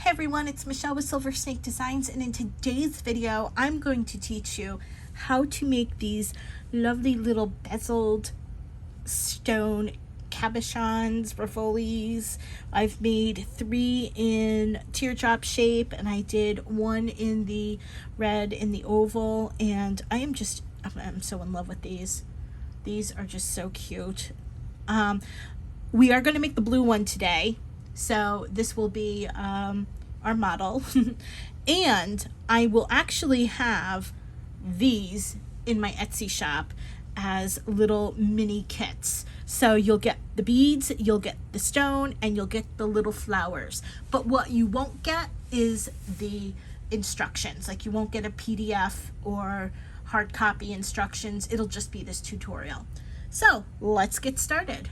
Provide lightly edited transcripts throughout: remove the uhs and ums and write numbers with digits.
Hey everyone, it's Michelle with Silver Snake Designs, and in today's video I'm going to teach you how to make these lovely little bezeled stone cabochons, rivolis. I've made 3 in teardrop shape, and I did 1 in the red in the oval, and I'm so in love with these. These are just so cute. We are going to make the blue one today, so this will be our model. And I will actually have these in my Etsy shop as little mini kits. So you'll get the beads, you'll get the stone, and you'll get the little flowers. But what you won't get is the instructions. Like, you won't get a PDF or hard copy instructions. It'll just be this tutorial. So let's get started.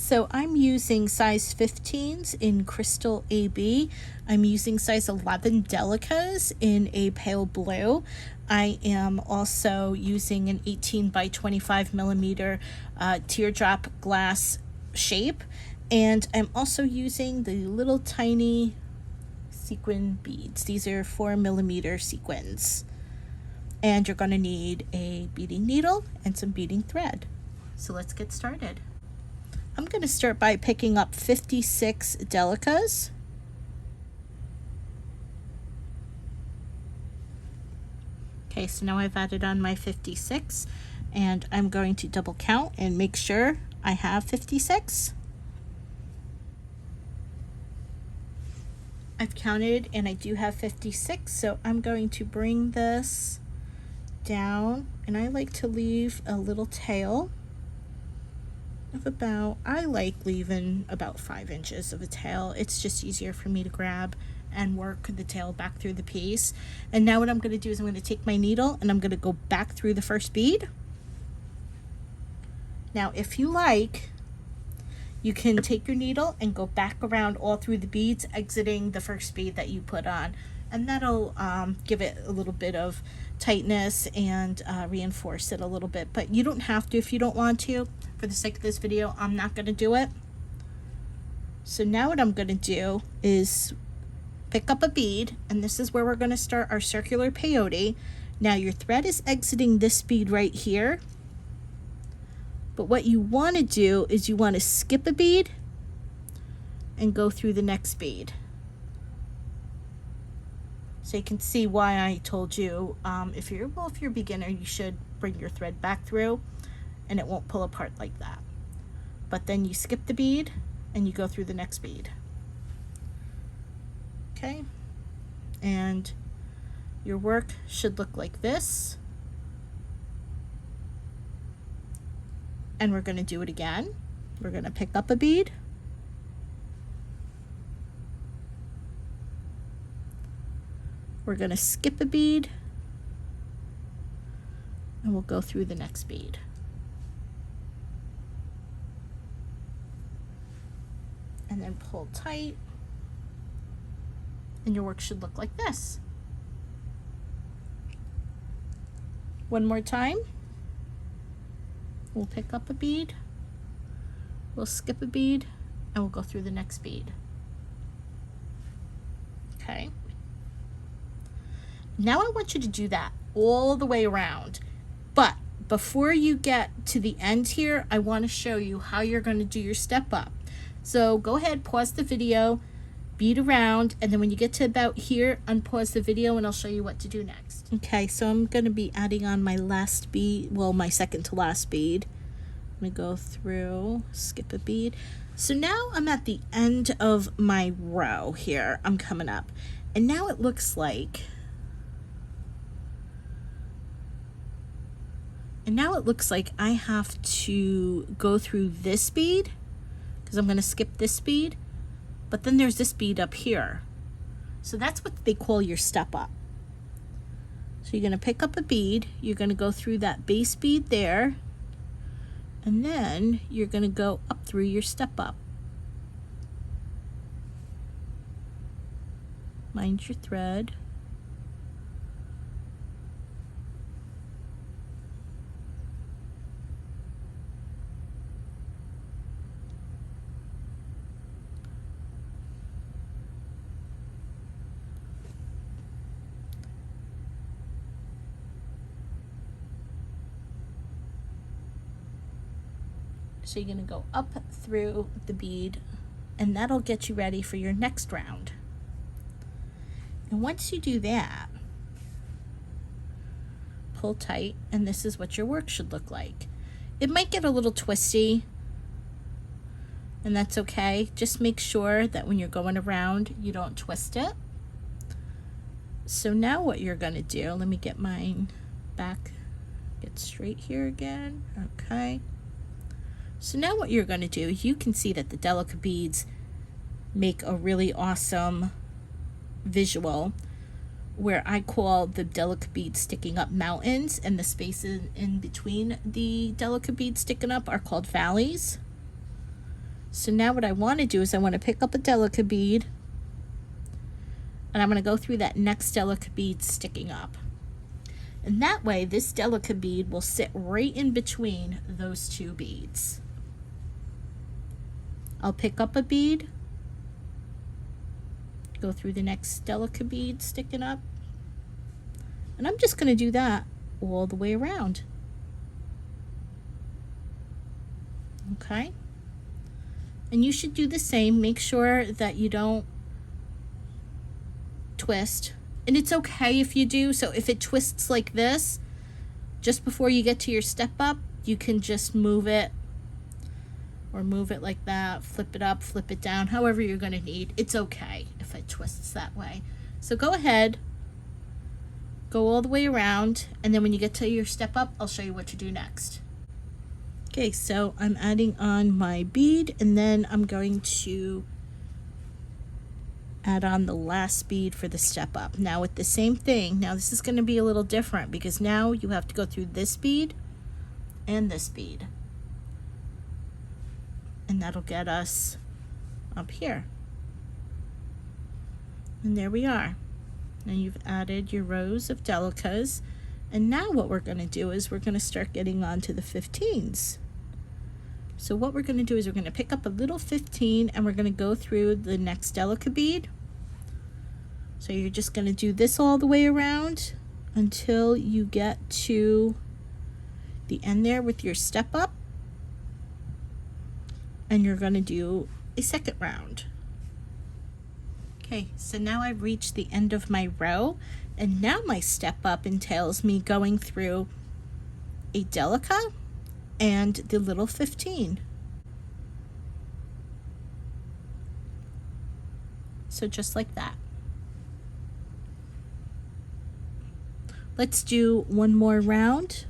So I'm using size 15s in Crystal AB. I'm using size 11 Delicas in a pale blue. I am also using an 18 by 25 millimeter teardrop glass shape. And I'm also using the little tiny sequin beads. These are 4 millimeter sequins. And you're going to need a beading needle and some beading thread. So let's get started. I'm going to start by picking up 56 Delicas. Okay, so now I've added on my 56, and I'm going to double count and make sure I have 56. I've counted and I do have 56, so I'm going to bring this down, and I like to leave a little tail of I like leaving about 5 inches of a tail. It's just easier for me to grab and work the tail back through the piece. And now what I'm going to do is I'm going to take my needle and I'm going to go back through the first bead. Now if you like, you can take your needle and go back around all through the beads, exiting the first bead that you put on, and that'll give it a little bit of tightness and reinforce it a little bit. But you don't have to if you don't want to. For the sake of this video, I'm not going to do it. So now what I'm going to do is pick up a bead, and this is where we're going to start our circular peyote. Now your thread is exiting this bead right here, but what you want to do is you want to skip a bead and go through the next bead. So you can see why I told you if you're a beginner, you should bring your thread back through and it won't pull apart like that. But then you skip the bead and you go through the next bead. Okay, and your work should look like this. And we're going to do it again. We're going to pick up a bead, we're going to skip a bead, and we'll go through the next bead. And then pull tight, and your work should look like this. One more time. We'll pick up a bead, we'll skip a bead, and we'll go through the next bead. Okay. Now I want you to do that all the way around. But before you get to the end here, I want to show you how you're going to do your step up. So go ahead, pause the video, bead around, and then when you get to about here, unpause the video and I'll show you what to do next. Okay, so I'm going to be adding on my last bead, well, my second to last bead. I'm going to go through, skip a bead. So now I'm at the end of my row here. I'm coming up. And now it looks like, I have to go through this bead, because I'm going to skip this bead, but then there's this bead up here. So that's what they call your step up. So you're going to pick up a bead, you're going to go through that base bead there, and then you're going to go up through your step up. Mind your thread. So you're going to go up through the bead, and that'll get you ready for your next round. And once you do that, pull tight, and this is what your work should look like. It might get a little twisty, and that's okay. Just make sure that when you're going around, you don't twist it. So now what you're going to do, let me get mine back, get straight here again. Okay. So now what you're going to do, you can see that the delicate beads make a really awesome visual, where I call the delicate beads sticking up mountains, and the spaces in between the delicate beads sticking up are called valleys. So now what I want to do is I want to pick up a delicate bead, and I'm going to go through that next delicate bead sticking up. And that way this delicate bead will sit right in between those two beads. I'll pick up a bead, go through the next delicate bead sticking up, and I'm just going to do that all the way around. Okay, and you should do the same. Make sure that you don't twist, and it's okay if you do. So if it twists like this just before you get to your step up, you can just move it, or move it like that, flip it up, flip it down, however you're going to need. It's okay if it twists that way. So go ahead, go all the way around, and then when you get to your step up, I'll show you what to do next. Okay, so I'm adding on my bead, and then I'm going to add on the last bead for the step up. Now with the same thing, now this is going to be a little different because now you have to go through this bead and this bead. And that'll get us up here. And there we are. Now you've added your rows of delicas, and now what we're going to do is we're going to start getting on to the 15s. So what we're going to do is we're going to pick up a little 15, and we're going to go through the next delica bead. So you're just going to do this all the way around until you get to the end there with your step up, and you're going to do a second round. Okay, so now I've reached the end of my row, and now my step up entails me going through a delica and the little 15. So just like that. Let's do one more round.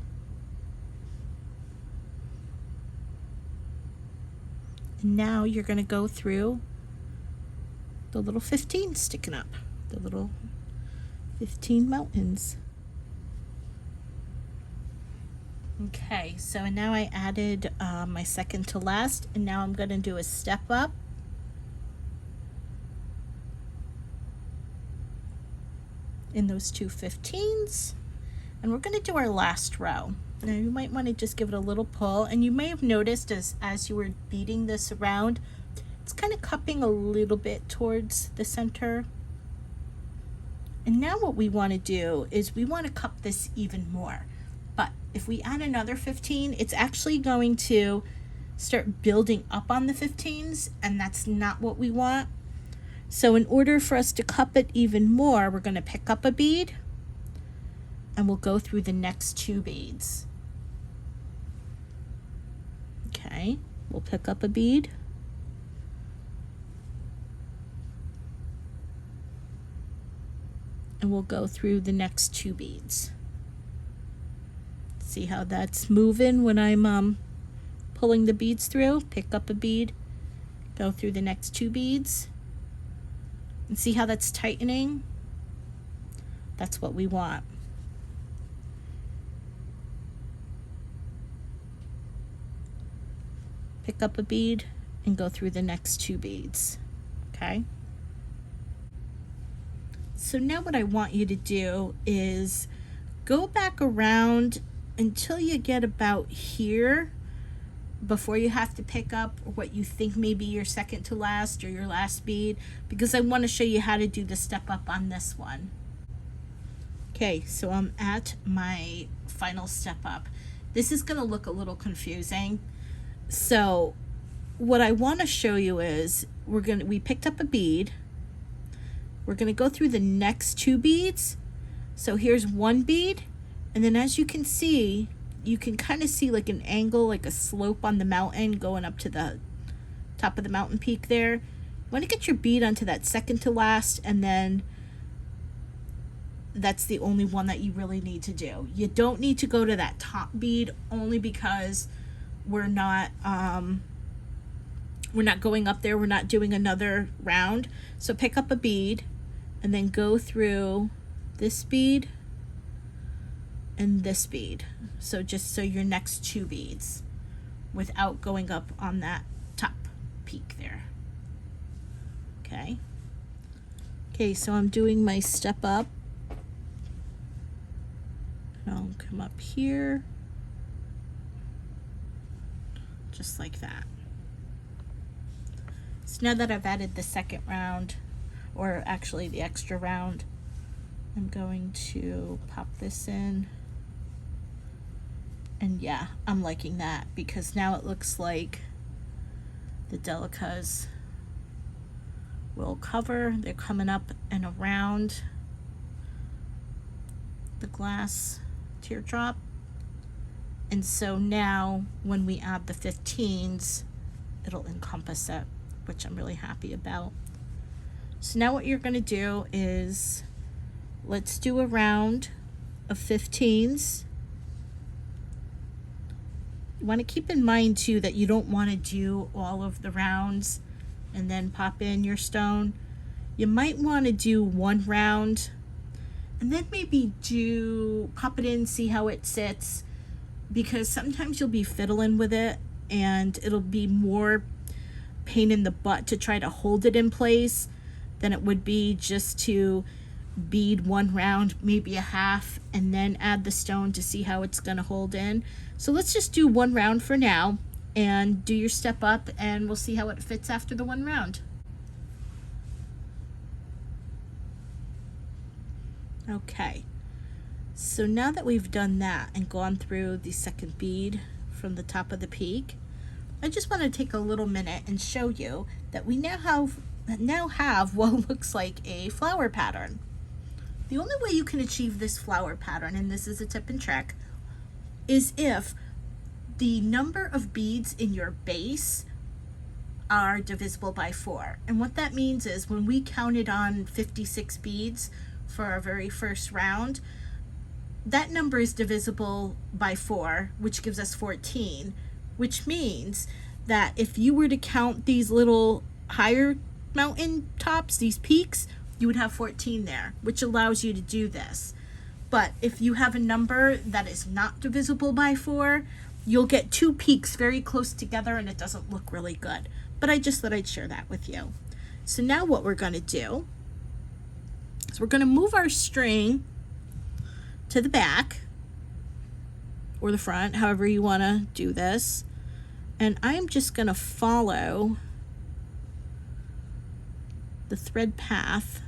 And now you're going to go through the little 15 sticking up, the little 15 mountains. Okay, so now I added my second to last, and now I'm going to do a step up. In those two 15s, and we're going to do our last row. Now you might want to just give it a little pull, and you may have noticed as you were beating this around, it's kind of cupping a little bit towards the center. And now what we want to do is we want to cup this even more. But if we add another 15, it's actually going to start building up on the 15s, and that's not what we want. So in order for us to cup it even more, we're going to pick up a bead, and we'll go through the next two beads. Okay, we'll pick up a bead, and we'll go through the next two beads. See how that's moving when I'm pulling the beads through? Pick up a bead, go through the next two beads, and see how that's tightening? That's what we want. Pick up a bead and go through the next two beads. Okay? So now what I want you to do is go back around until you get about here before you have to pick up what you think may be your second to last or your last bead, because I want to show you how to do the step up on this one. Okay, so I'm at my final step up. This is going to look a little confusing. So what I want to show you is we picked up a bead. We're going to go through the next 2 beads. So here's 1 bead, and then as you can see, you can kind of see like an angle, like a slope on the mountain going up to the top of the mountain peak there. You want to get your bead onto that second to last, and then that's the only one that you really need to do. You don't need to go to that top bead, only because we're not going up there. We're not doing another round. So pick up a bead and then go through this bead and this bead. So just so your next 2 beads without going up on that top peak there. Okay, so I'm doing my step up. I'll come up here, just like that. So now that I've added the second round, or actually the extra round, I'm going to pop this in. And yeah, I'm liking that, because now it looks like the delicas will cover. They're coming up and around the glass teardrop. And so now when we add the 15s, it'll encompass it, which I'm really happy about. So now what you're going to do is, let's do a round of 15s. You want to keep in mind too that you don't want to do all of the rounds and then pop in your stone. You might want to do 1 round and then maybe pop it in, see how it sits, because sometimes you'll be fiddling with it and it'll be more pain in the butt to try to hold it in place than it would be just to bead 1 round, maybe a half, and then add the stone to see how it's going to hold in. So let's just do 1 round for now and do your step up, and we'll see how it fits after the 1 round. Okay, so now that we've done that and gone through the second bead from the top of the peak, I just want to take a little minute and show you that we now have what looks like a flower pattern. The only way you can achieve this flower pattern, and this is a tip and trick, is if the number of beads in your base are divisible by 4. And what that means is, when we counted on 56 beads for our very first round, that number is divisible by 4, which gives us 14, which means that if you were to count these little higher mountain tops, these peaks, you would have 14 there, which allows you to do this. But if you have a number that is not divisible by 4, you'll get 2 peaks very close together and it doesn't look really good. But I just thought I'd share that with you. So now what we're going to do is we're going to move our string to the back or the front, however you want to do this. And I'm just going to follow the thread path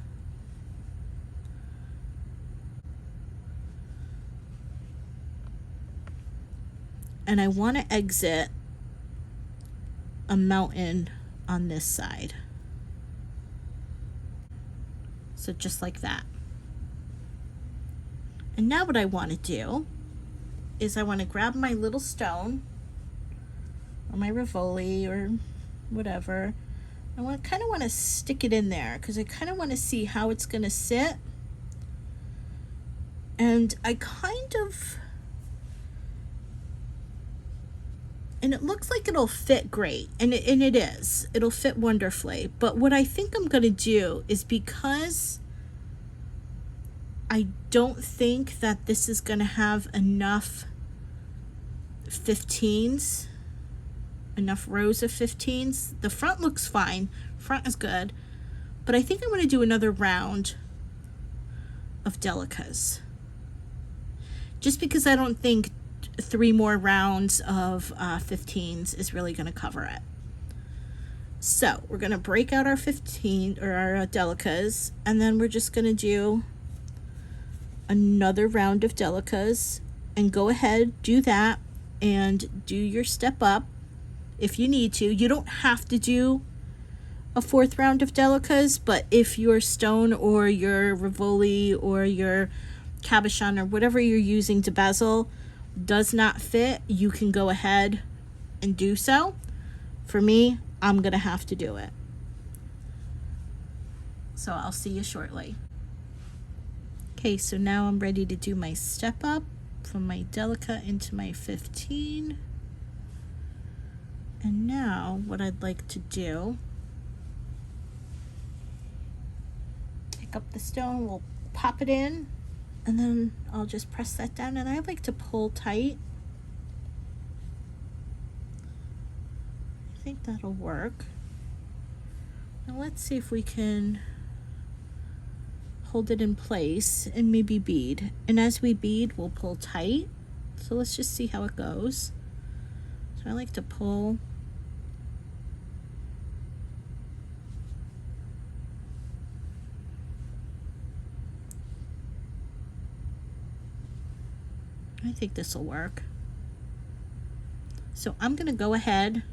and I want to exit a mountain on this side. So just like that. And now what I want to do is I want to grab my little stone or my Rivoli or whatever. I kind of want to stick it in there because I kind of want to see how it's going to sit. And and it looks like it'll fit great, and it is. It'll fit wonderfully. But what I think I'm going to do is, because I don't think that this is going to have enough 15s, enough rows of 15s. The front looks fine. Front is good. But I think I'm going to do another round of delicas. Just because I don't think 3 more rounds of 15s is really going to cover it. So we're going to break out our 15 or our delicas, and then we're just going to do another round of delicas, and go ahead, do that, and do your step up if you need to. You don't have to do a 4th round of delicas, but if your stone or your Rivoli or your cabochon or whatever you're using to bezel does not fit, you can go ahead and do so. For me, I'm gonna have to do it. So I'll see you shortly. Okay, so now I'm ready to do my step up from my delica into my 15. And now what I'd like to do, pick up the stone, we'll pop it in, and then I'll just press that down, and I like to pull tight. I think that'll work. Now let's see if we can hold it in place and maybe bead. And as we bead, we'll pull tight. So let's just see how it goes. So I like to pull. I think this will work. So I'm gonna go ahead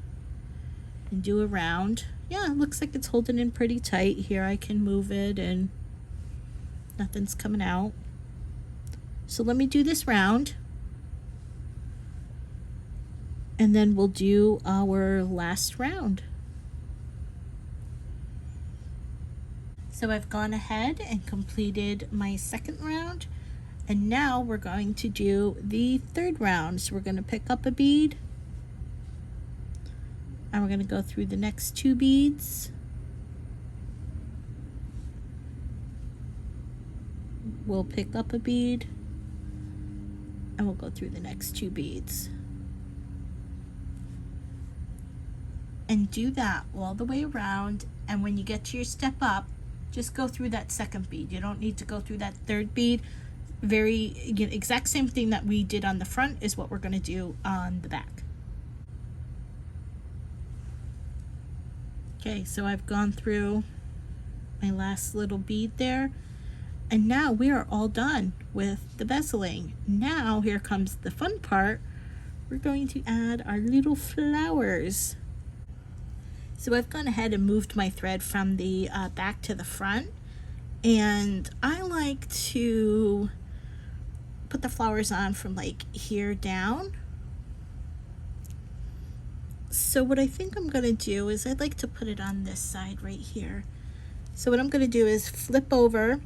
and do a round. Yeah, it looks like it's holding in pretty tight. Here I can move it and nothing's coming out. So let me do this round, and then we'll do our last round. So I've gone ahead and completed my 2nd round, and now we're going to do the 3rd round. So we're going to pick up a bead, and we're going to go through the next 2 beads. We'll pick up a bead, and we'll go through the next 2 beads. And do that all the way around, and when you get to your step up, just go through that 2nd bead. You don't need to go through that 3rd bead. Exact same thing that we did on the front is what we're going to do on the back. Okay, so I've gone through my last little bead there, and now we are all done with the bezeling. Now here comes the fun part. We're going to add our little flowers. So I've gone ahead and moved my thread from the back to the front, and I like to put the flowers on from like here down. So what I think I'm gonna do is I'd like to put it on this side right here. So what I'm gonna do is flip over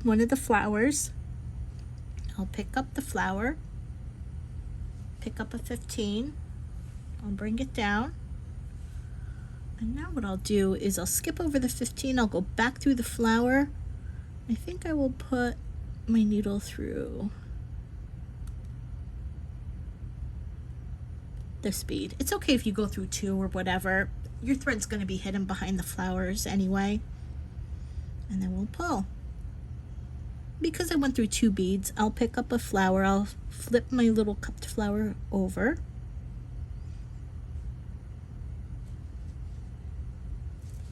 one of the flowers. I'll pick up the flower, pick up a 15, I'll bring it down, and now what I'll do is I'll skip over the 15, I'll go back through the flower. I think I will put my needle through this bead. It's okay if you go through 2 or whatever. Your thread's going to be hidden behind the flowers anyway. And then we'll pull. Because I went through 2 beads, I'll pick up a flower. I'll flip my little cupped flower over.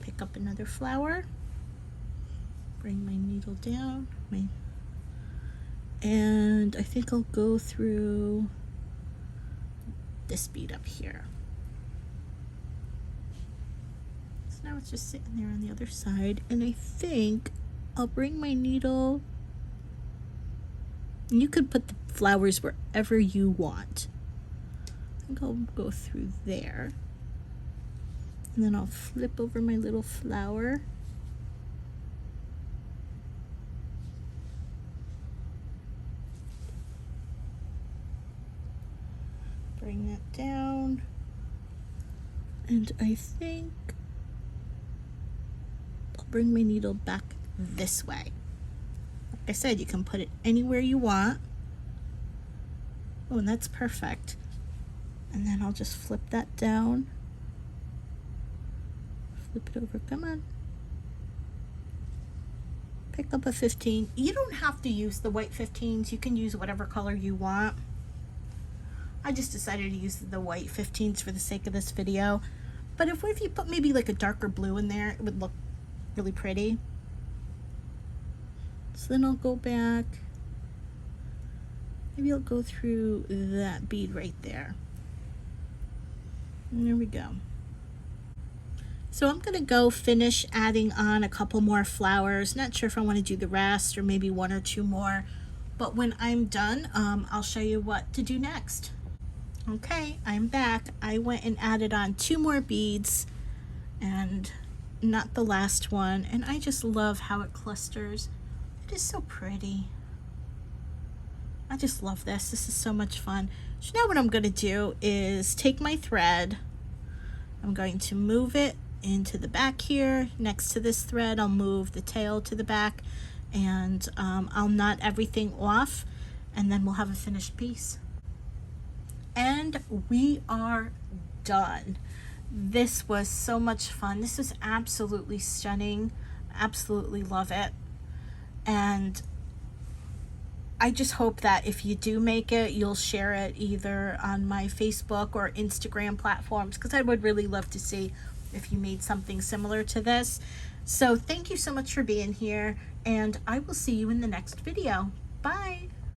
Pick up another flower. Bring my needle down. And I think I'll go through this bead up here. So now it's just sitting there on the other side, and I think I'll bring my needle, and you could put the flowers wherever you want. I think I'll go through there, and then I'll flip over my little flower. Bring that down, and I think I'll bring my needle back this way. Like I said, you can put it anywhere you want. Oh, and that's perfect. And then I'll just flip that down, flip it over, come on. Pick up a 15. You don't have to use the white 15s, you can use whatever color you want. I just decided to use the white 15s for the sake of this video. But if you put maybe like a darker blue in there, it would look really pretty. So then I'll go back. Maybe I'll go through that bead right there. There we go. So I'm going to go finish adding on a couple more flowers. Not sure if I want to do the rest or maybe one or two more, but when I'm done, I'll show you what to do next. Okay, I'm back. I went and added on 2 more beads and not the last one, and I just love how it clusters. It is so pretty. I just love this. This is so much fun. So now what I'm going to do is take my thread. I'm going to move it into the back here. Next to this thread, I'll move the tail to the back, and I'll knot everything off, and then we'll have a finished piece. And we are done. This was so much fun. This was absolutely stunning. Absolutely love it. And I just hope that if you do make it, you'll share it either on my Facebook or Instagram platforms, because I would really love to see if you made something similar to this. So thank you so much for being here, and I will see you in the next video. Bye.